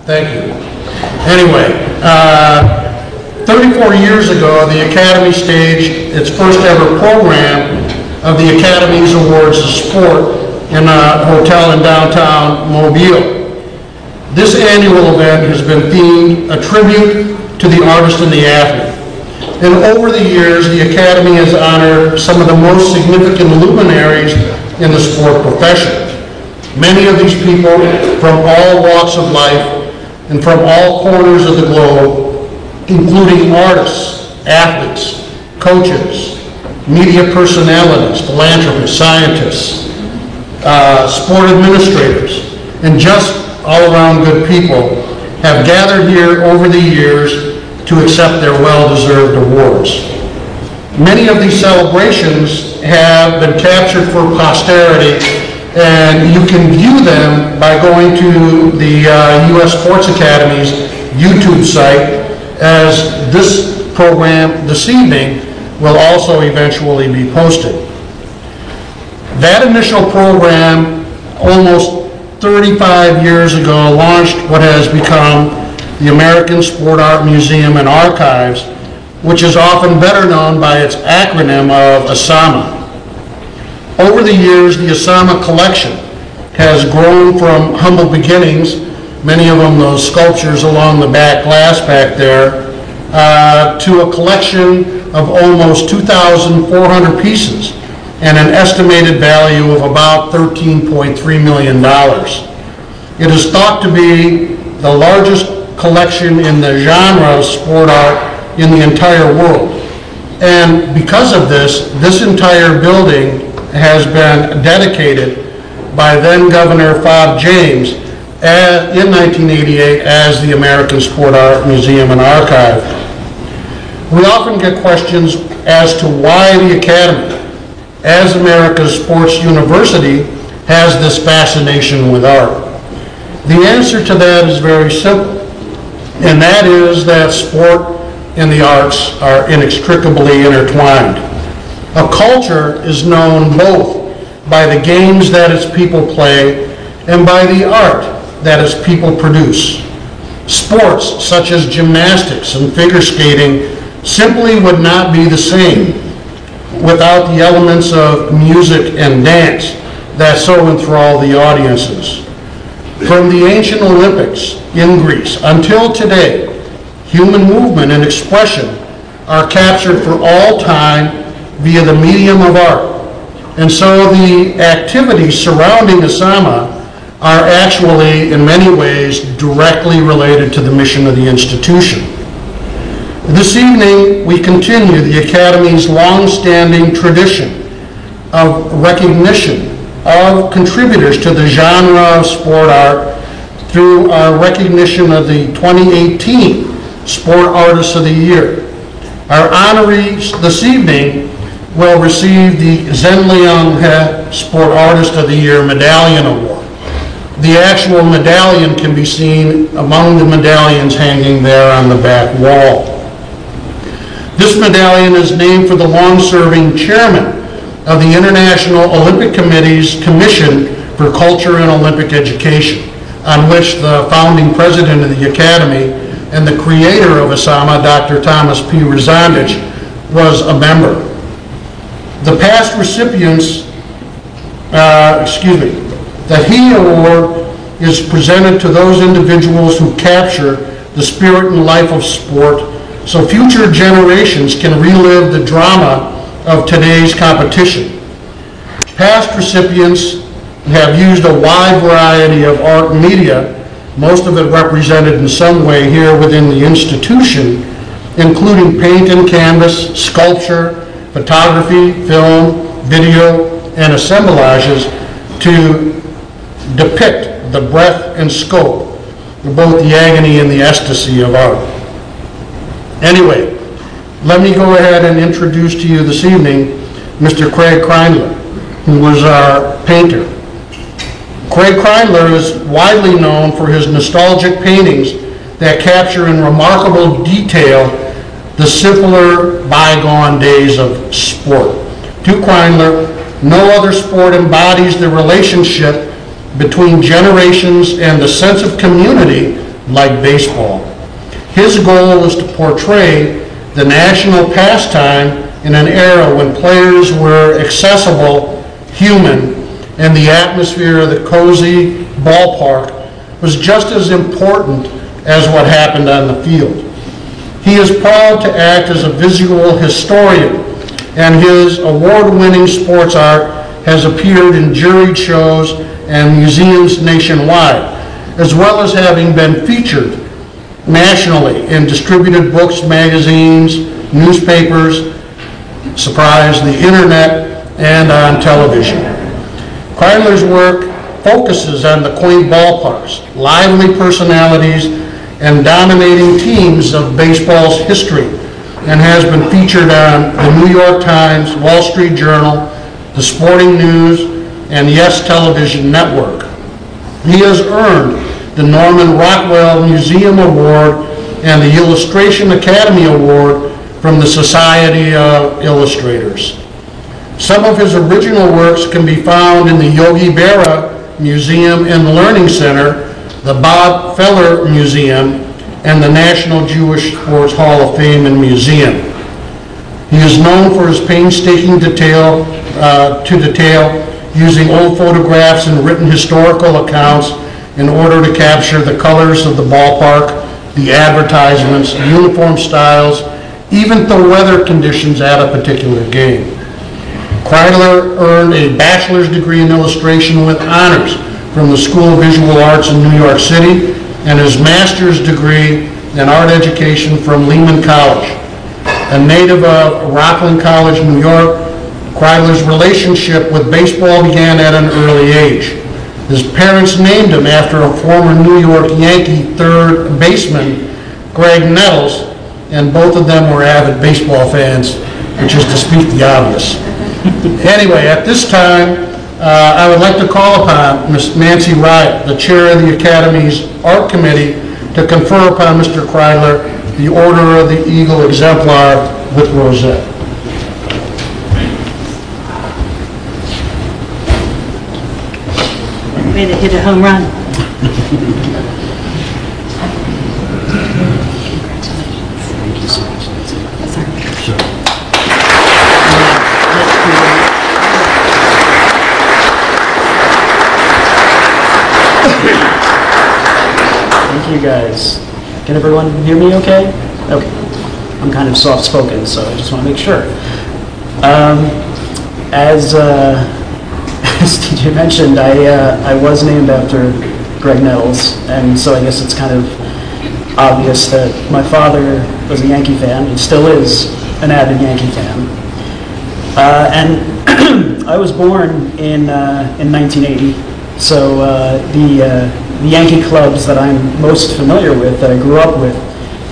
Thank you. Anyway, 34 years ago, the Academy staged its first ever program of the Academy's Awards of Sport in a hotel in downtown Mobile. This annual event has been themed a tribute to the artist and the athlete. And over the years, the Academy has honored some of the most significant luminaries in the sport profession. Many of these people from all walks of life and from all corners of the globe, including artists, athletes, coaches, media personalities, philanthropists, scientists, sport administrators, and just all-around good people, have gathered here over the years to accept their well-deserved awards. Many of these celebrations have been captured for posterity, and you can view them by going to the U.S. Sports Academy's YouTube site, as this program this evening will also eventually be posted. That initial program, almost 35 years ago, launched what has become the American Sport Art Museum and Archives, which is often better known by its acronym of ASAMA. Over the years, the ASAMA collection has grown from humble beginnings, many of them those sculptures along the back glass back there, to a collection of almost 2,400 pieces and an estimated value of about $13.3 million. It is thought to be the largest collection in the genre of sport art in the entire world. And because of this, this entire building has been dedicated by then Governor Fob James in 1988 as the American Sport Art Museum and Archive. We often get questions as to why the Academy, as America's sports university, has this fascination with art. The answer to that is very simple, and that is that sport and the arts are inextricably intertwined. A culture is known both by the games that its people play and by the art that its people produce. Sports such as gymnastics and figure skating simply would not be the same without the elements of music and dance that so enthrall the audiences. From the ancient Olympics in Greece until today, human movement and expression are captured for all time via the medium of art. And so the activities surrounding ASAMA are actually, in many ways, directly related to the mission of the institution. This evening, we continue the Academy's long-standing tradition of recognition of contributors to the genre of sport art through our recognition of the 2018 Sport Artists of the Year. Our honorees this evening will receive the Zhenliang He Sport Artist of the Year Medallion Award. The actual medallion can be seen among the medallions hanging there on the back wall. This medallion is named for the long-serving chairman of the International Olympic Committee's Commission for Culture and Olympic Education, on which the founding president of the Academy and the creator of ASAMA, Dr. Thomas P. Razandich, was a member. The past recipients, the HE Award is presented to those individuals who capture the spirit and life of sport so future generations can relive the drama of today's competition. Past recipients have used a wide variety of art and media, most of it represented in some way here within the institution, including paint and canvas, sculpture, photography, film, video, and assemblages to depict the breadth and scope of both the agony and the ecstasy of art. Anyway, let me go ahead and introduce to you this evening Mr. Craig Kreindler, who was our painter. Craig Kreindler is widely known for his nostalgic paintings that capture in remarkable detail the simpler bygone days of sport. To Kreindler, no other sport embodies the relationship between generations and the sense of community like baseball. His goal was to portray the national pastime in an era when players were accessible, human, and the atmosphere of the cozy ballpark was just as important as what happened on the field. He is proud to act as a visual historian, and his award-winning sports art has appeared in juried shows and museums nationwide, as well as having been featured nationally in distributed books, magazines, newspapers, surprise, the internet, and on television. Kreidler's work focuses on the quaint ballparks, lively personalities, and dominating teams of baseball's history, and has been featured on the New York Times, Wall Street Journal, the Sporting News, and Yes Television Network. He has earned the Norman Rockwell Museum Award and the Illustration Academy Award from the Society of Illustrators. Some of his original works can be found in the Yogi Berra Museum and Learning Center, the Bob Feller Museum, and the National Jewish Sports Hall of Fame and Museum. He is known for his painstaking detail using old photographs and written historical accounts in order to capture the colors of the ballpark, the advertisements, uniform styles, even the weather conditions at a particular game. Kreidler earned a bachelor's degree in illustration with honors from the School of Visual Arts in New York City, and his master's degree in art education from Lehman College. A native of Rockland College, New York, Kreidler's relationship with baseball began at an early age. His parents named him after a former New York Yankee third baseman, Greg Nettles, and both of them were avid baseball fans, which is to speak the obvious. Anyway, at this time, I would like to call upon Ms. Nancy Ryatt, the chair of the Academy's Art Committee, to confer upon Mr. Kreidler the Order of the Eagle Exemplar with rosette. Way to hit a home run. Thank you so much, Nancy. Sure. Thank you guys. Can everyone hear me okay? Okay. I'm kind of soft-spoken, so I just want to make sure. As TJ mentioned, I was named after Greg Nettles, and so I guess it's kind of obvious that my father was a Yankee fan. He still is an avid Yankee fan. And I was born in 1980, so the Yankee clubs that I'm most familiar with, that I grew up with,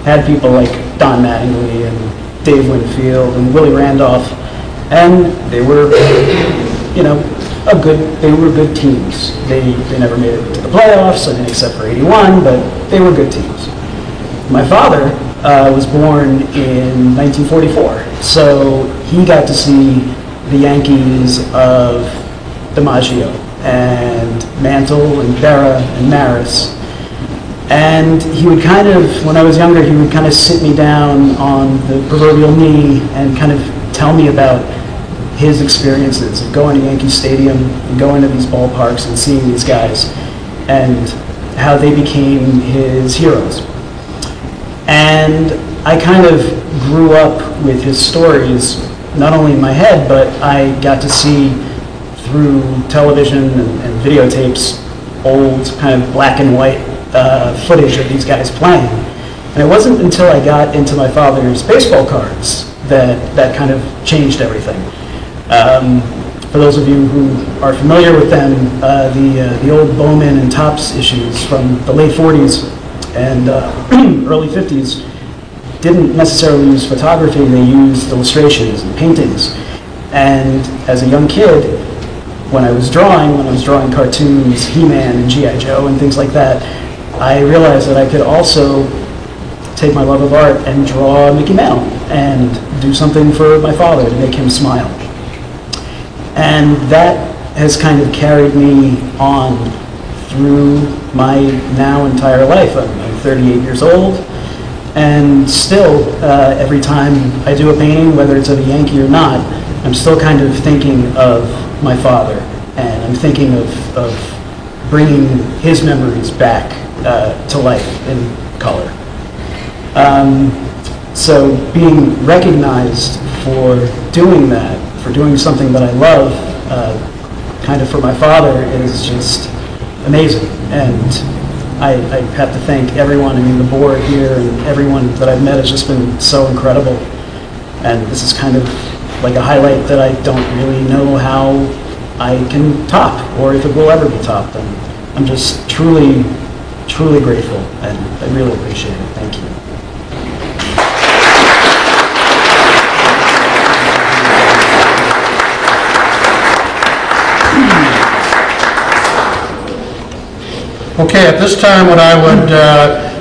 had people like Don Mattingly and Dave Winfield and Willie Randolph, and they were, you know, they were good teams. They never made it to the playoffs, I mean, except for '81, but they were good teams. My father was born in 1944, so he got to see the Yankees of DiMaggio and Mantle and Berra and Maris. And he would kind of, when I was younger, he would kind of sit me down on the proverbial knee and kind of tell me about his experiences of going to Yankee Stadium and going to these ballparks and seeing these guys and how they became his heroes. And I kind of grew up with his stories, not only in my head, but I got to see through television and videotapes old kind of black and white footage of these guys playing. And it wasn't until I got into my father's baseball cards that kind of changed everything. For those of you who are familiar with them, the old Bowman and Topps issues from the late 40s and early 50s didn't necessarily use photography, they used illustrations and paintings. And as a young kid, when I was drawing cartoons, He-Man and G.I. Joe and things like that, I realized that I could also take my love of art and draw Mickey Mantle and do something for my father to make him smile. And that has kind of carried me on through my now entire life. I'm 38 years old. And still, every time I do a painting, whether it's of a Yankee or not, I'm still kind of thinking of my father. And I'm thinking of bringing his memories back to life in color. So being recognized for doing that, for doing something that I love, kind of for my father, is just amazing. And I have to thank everyone. I mean, the board here and everyone that I've met has just been so incredible. And this is kind of like a highlight that I don't really know how I can top, or if it will ever be topped. And I'm just truly, truly grateful, and I really appreciate it. Thank you. Okay, at this time, what I would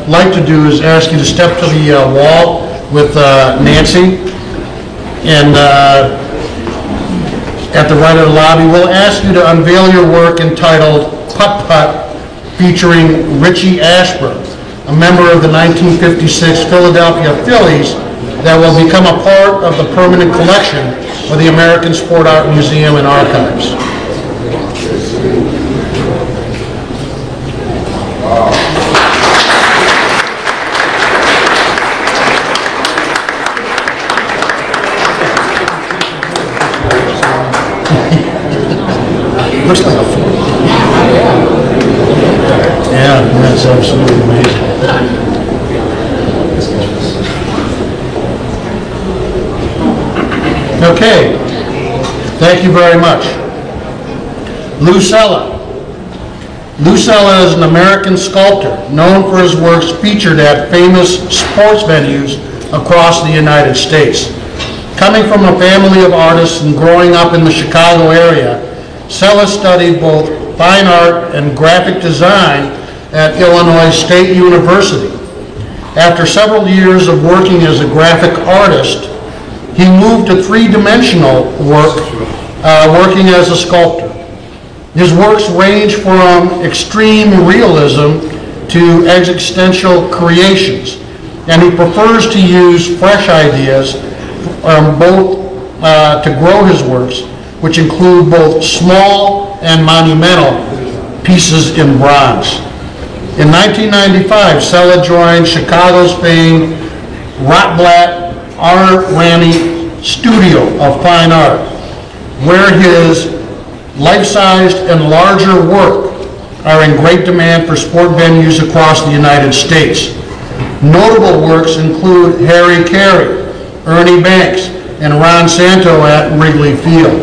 like to do is ask you to step to the wall with Nancy, and at the right of the lobby, we'll ask you to unveil your work entitled Putt Putt, featuring Richie Ashburn, a member of the 1956 Philadelphia Phillies that will become a part of the permanent collection of the American Sport Art Museum and Archives. Looks like a fool. Yeah, that's absolutely amazing. Okay, thank you very much. Lou Sella. Lou Sella is an American sculptor known for his works featured at famous sports venues across the United States. Coming from a family of artists and growing up in the Chicago area, Sella studied both fine art and graphic design at Illinois State University. After several years of working as a graphic artist, he moved to three-dimensional work, working as a sculptor. His works range from extreme realism to existential creations, and he prefers to use fresh ideas both to grow his works, which include both small and monumental pieces in bronze. In 1995, Sella joined Chicago's famed Rotblat Rani Studio of Fine Art, where his life-sized and larger work are in great demand for sport venues across the United States. Notable works include Harry Carey, Ernie Banks, and Ron Santo at Wrigley Field,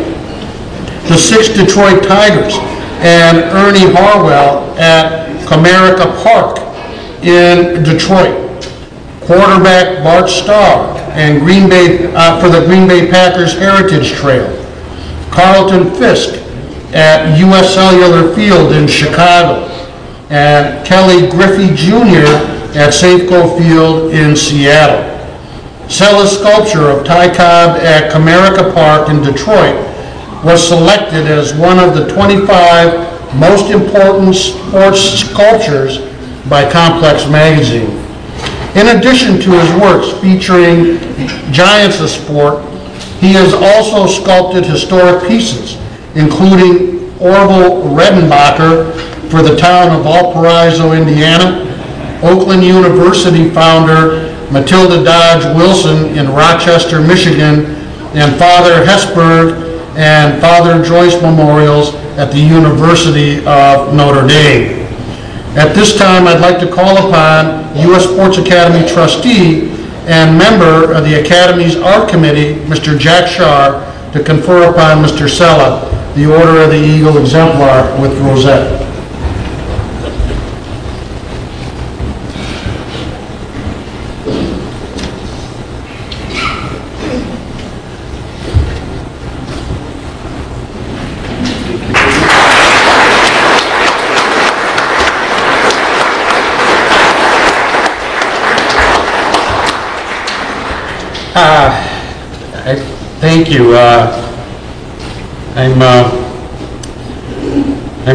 the 6 Detroit Tigers and Ernie Harwell at Comerica Park in Detroit, quarterback Bart Starr and Green Bay for the Green Bay Packers Heritage Trail, Carlton Fisk at U.S. Cellular Field in Chicago, and Kelly Griffey Jr. at Safeco Field in Seattle. Sella's sculpture of Ty Cobb at Comerica Park in Detroit was selected as one of the 25 most important sports sculptures by Complex Magazine. In addition to his works featuring giants of sport, he has also sculpted historic pieces, including Orville Redenbacher for the town of Valparaiso, Indiana, Oakland University founder Matilda Dodge Wilson in Rochester, Michigan, and Father Hesburgh and Father Joyce memorials at the University of Notre Dame. At this time, I'd like to call upon U.S. Sports Academy trustee and member of the Academy's Art Committee, Mr. Jack Shar, to confer upon Mr. Sella the Order of the Eagle Exemplar with rosette. Thank you. I'm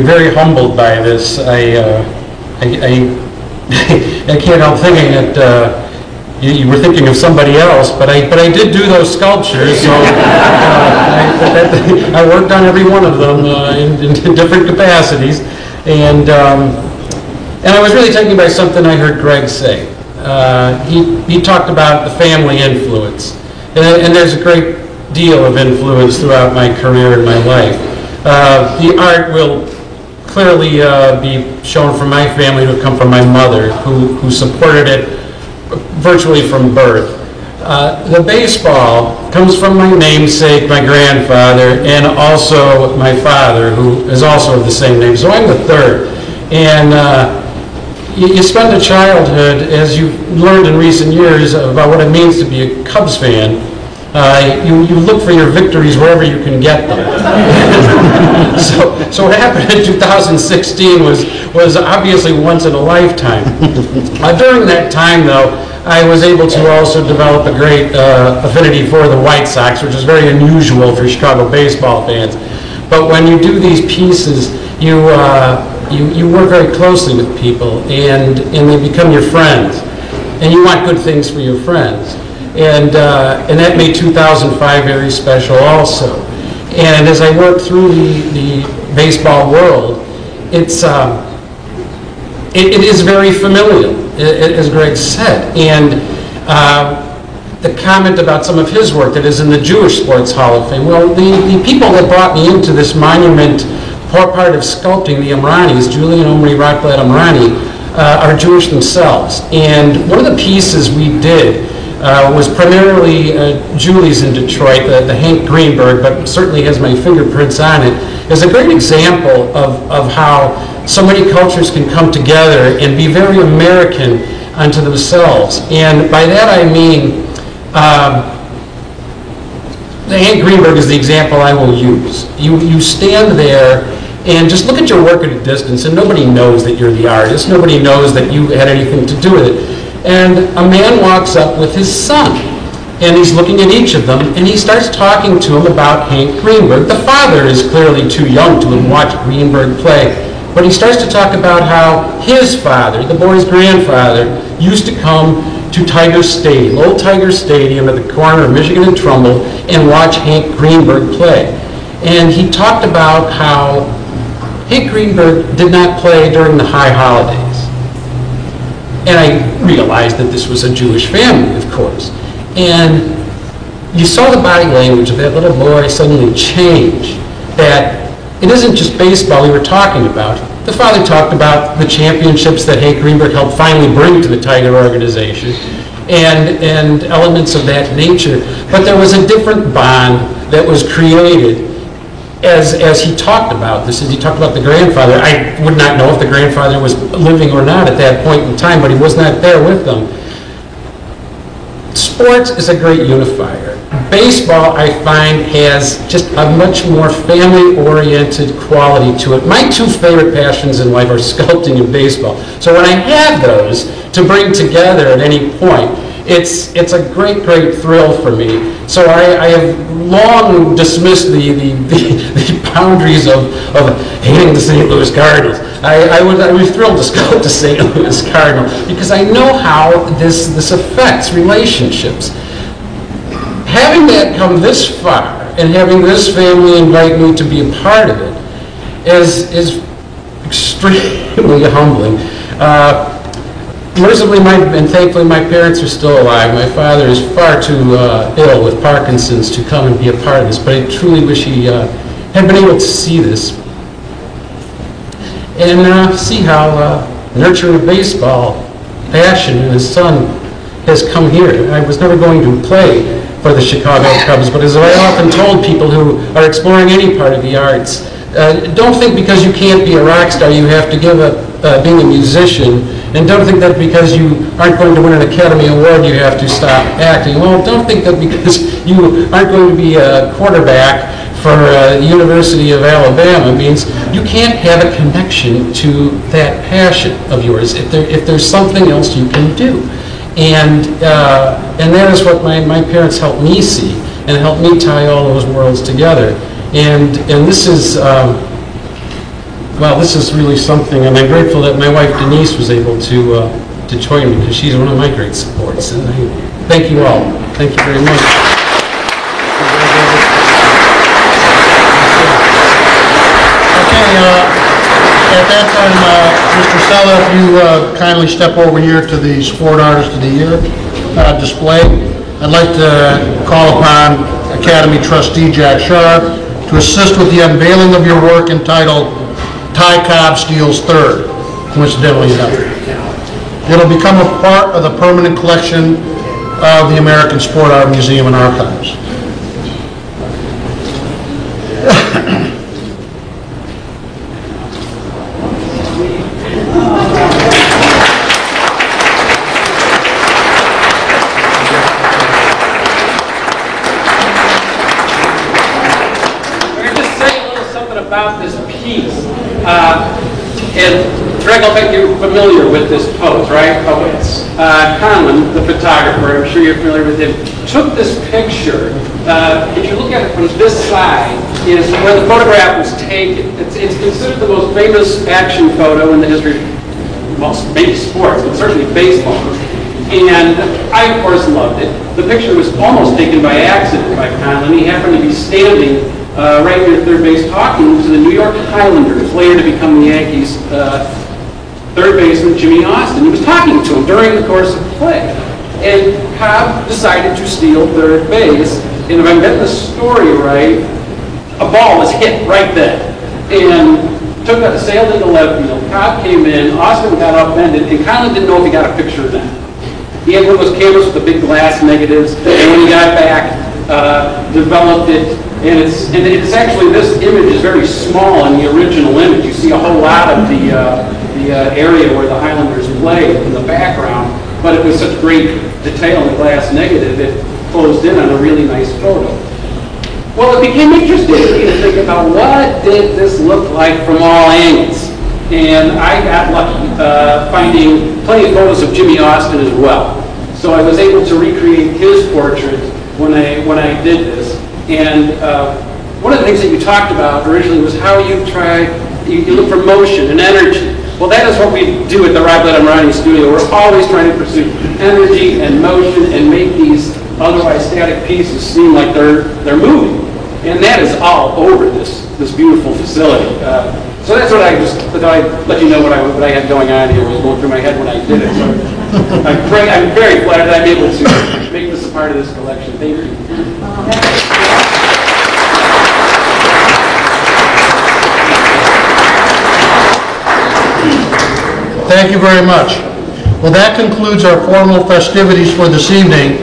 very humbled by this. I I can't help thinking that you were thinking of somebody else, but I did do those sculptures, so I worked on every one of them in different capacities, and I was really taken by something I heard Greg say. He talked about the family influence, and there's a great deal of influence throughout my career and my life. The art will clearly be shown from my family to come from my mother, who supported it virtually from birth. The baseball comes from my namesake, my grandfather, and also my father, who is also of the same name. So I'm the third. And you spend a childhood, as you've learned in recent years, about what it means to be a Cubs fan. You look for your victories wherever you can get them. So what happened in 2016 was obviously once in a lifetime. During that time, though, I was able to also develop a great affinity for the White Sox, which is very unusual for Chicago baseball fans. But when you do these pieces, you work very closely with people, and they become your friends, and you want good things for your friends. And that made 2005 very special also. And as I worked through the baseball world, it is very familial, as Greg said. And the comment about some of his work that is in the Jewish Sports Hall of Fame, well, the people that brought me into this monument, part of sculpting the Amranis, Julie and Omri Rotblat Amrani, are Jewish themselves. And one of the pieces we did was primarily Julie's in Detroit, the Hank Greenberg, but certainly has my fingerprints on it, is a great example of how so many cultures can come together and be very American unto themselves. And by that I mean, the Hank Greenberg is the example I will use. You stand there and just look at your work at a distance, and nobody knows that you're the artist. Nobody knows that you had anything to do with it. And a man walks up with his son, and he's looking at each of them, and he starts talking to him about Hank Greenberg. The father is clearly too young to have watched Greenberg play, but he starts to talk about how his father, the boy's grandfather, used to come to Tiger Stadium, old Tiger Stadium at the corner of Michigan and Trumbull, and watch Hank Greenberg play. And he talked about how Hank Greenberg did not play during the high holidays. And I realized that this was a Jewish family, of course. And you saw the body language of that little boy suddenly change, that it isn't just baseball we were talking about. The father talked about the championships that Hank Greenberg helped finally bring to the Tiger organization, and elements of that nature. But there was a different bond that was created as he talked about this, as he talked about the grandfather. I would not know if the grandfather was living or not at that point in time, but he was not there with them. Sports is a great unifier. Baseball, I find, has just a much more family-oriented quality to it. My two favorite passions in life are sculpting and baseball. So when I have those to bring together at any point, it's a great, great thrill for me. So I have long dismissed the boundaries of hating the St. Louis Cardinals. I was thrilled to sculpt the St. Louis Cardinal because I know how this affects relationships. Having that come this far and having this family invite me to be a part of it is extremely humbling. Mercifully and thankfully, my parents are still alive. My father is far too ill with Parkinson's to come and be a part of this, but I truly wish he had been able to see this and see how nurturing a baseball passion in his son has come here. I was never going to play for the Chicago Cubs, but as I often told people who are exploring any part of the arts, don't think because you can't be a rock star you have to give up being a musician, and don't think that because you aren't going to win an Academy Award you have to stop acting. Well, don't think that because you aren't going to be a quarterback for the University of Alabama means you can't have a connection to that passion of yours if there's something else you can do. And that is what my parents helped me see and helped me tie all those worlds together. And this is Well, this is really something, and I'm grateful that my wife Denise was able to join me, because she's one of my great supports, and I thank you all. Thank you very much. At that time, Mr. Sella, if you kindly step over here to the Sport Artist of the Year display, I'd like to call upon Academy trustee Jack Shar to assist with the unveiling of your work entitled Ty Cobb Steals Third, coincidentally enough. It'll become a part of the permanent collection of the American Sport Art Museum and Archives. About this piece, and Greg, I'll bet you're familiar with this pose, right? Conlon, the photographer, I'm sure you're familiar with him, took this picture. If you look at it from this side, is where the photograph was taken. It's considered the most famous action photo in the history of, well, maybe sports, but certainly baseball. And I, of course, loved it. The picture was almost taken by accident by Conlon. He happened to be standing right near third base talking to the New York Highlanders, later to become the Yankees' third baseman, Jimmy Austin. He was talking to him during the course of play. And Cobb decided to steal third base. And if I'm getting the story right, a ball was hit right then. And sailed into left field. Cobb came in, Austin got upended, and Conlon didn't know if he got a picture of that. He had one of those cameras with the big glass negatives, and when he got back, developed it. And it's actually, this image is very small in the original image. You see a whole lot of the area where the Highlanders play in the background, but it was such great detail in the glass negative, it closed in on a really nice photo. Well, it became interesting to me to think about what did this look like from all angles. And I got lucky finding plenty of photos of Jimmy Austin as well. So I was able to recreate his portrait when I did this. And one of the things that you talked about originally was how you look for motion and energy. Well, that is what we do at the Rob Ledamrani studio. We're always trying to pursue energy and motion and make these otherwise static pieces seem like they're moving. And that is all over this beautiful facility. So that's what I let you know what I had going on here, was going through my head when I did it. So I'm very flattered that I'm able to make this a part of this collection. Thank you. Thank you very much. Well, that concludes our formal festivities for this evening.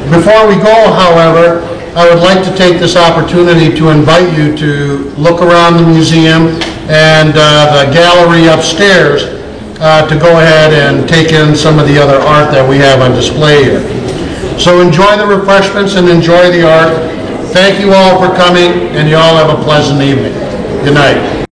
Before we go, however, I would like to take this opportunity to invite you to look around the museum and the gallery upstairs to go ahead and take in some of the other art that we have on display here. So enjoy the refreshments and enjoy the art. Thank you all for coming, and you all have a pleasant evening. Good night.